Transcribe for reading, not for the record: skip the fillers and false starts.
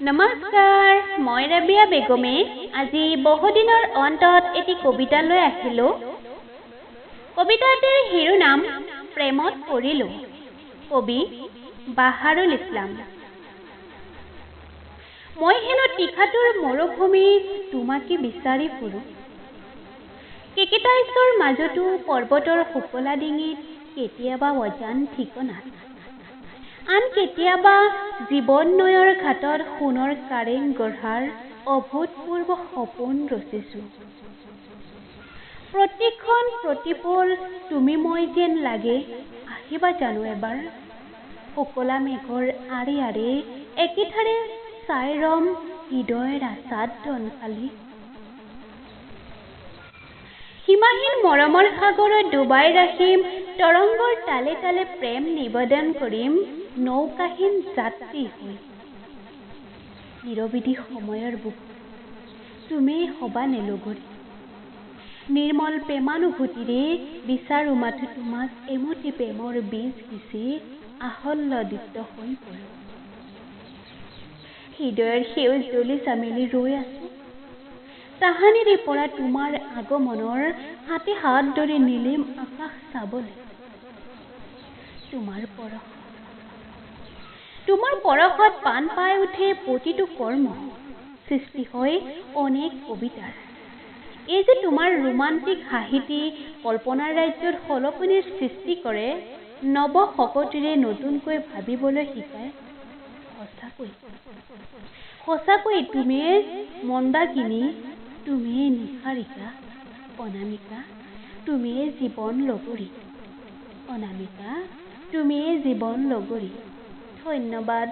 নমস্কাৰ, মই ৰাবিয়া বেগমে আজি বহুদিনৰ অন্তত এটি কবিতা লৈ আহিলোঁ। কবিতাটিৰ শিৰোনাম প্ৰেমত পৰিলোঁ। কবি বাহাৰুল ইছলাম। মই হেনো তীখাটোৰ মৰুভূমিত তোমাকে বিচাৰি ফুৰোঁ। কেকেটাইছৰ মাজতো পৰ্বতৰ সুকলা ডিঙিত কেতিয়াবা অজান ঠিকনাত। আন কেতিয়াবা জীৱন নৈৰ ঘাটত সোণৰ কাৰেং গঢ়াৰ অভূতপূৰ্ব সপোন ৰচিছোঁ। প্ৰতিক্ষণ প্ৰতিপল তুমি মই যেন লাগে, আহিবা জানো এবাৰ। শুকলা মেঘৰ আৰে আৰে একেঠাৰে চাই ৰম হৃদয়ৰ আচাত দনশালী। সীমাহীন মৰমৰ সাগৰত ডুবাই ৰাখিম, তৰংগৰ তালে তালে প্ৰেম নিবেদন কৰিম নৌকাহীন যাত্ৰী হৈ। নিৰৱধি সময়ৰ বুকুত তুমিয়ে হবা নেলগৰী। নিৰ্মল প্ৰেমানুভূতিৰে বিচাৰো মাথো তোমাক এমুঠি প্ৰেমৰ বীজ সিঁচি আহ্লদিত হৈ পৰো। হৃদয়ৰ সেউজ জলি চামেলি ৰৈ আছো তাহানিৰে পৰা তোমাৰ আগমনৰ, হাতে হাত ধৰি নীলিম আকাশ চাবলৈ। তোমাৰ পৰশত পাণ পাই উঠে প্ৰতিটো কৰ্ম, সৃষ্টি হয় অনেক কবিতাৰ। এই যে তোমাৰ ৰোমান্টিক হাঁহিটি কল্পনাৰ ৰাজ্যত সলকনিৰ সৃষ্টি কৰে, নৱ শকতিৰে নতুনকৈ ভাবিবলৈ শিকায়। সঁচাকৈ তুমিয়ে মন্দাকিনী, তুমিয়ে নিহাৰিকা, অনামিকা তুমিয়ে জীৱন লগৰী। অনামিকা তুমিয়ে জীৱন লগৰী। ধন্যবাদ।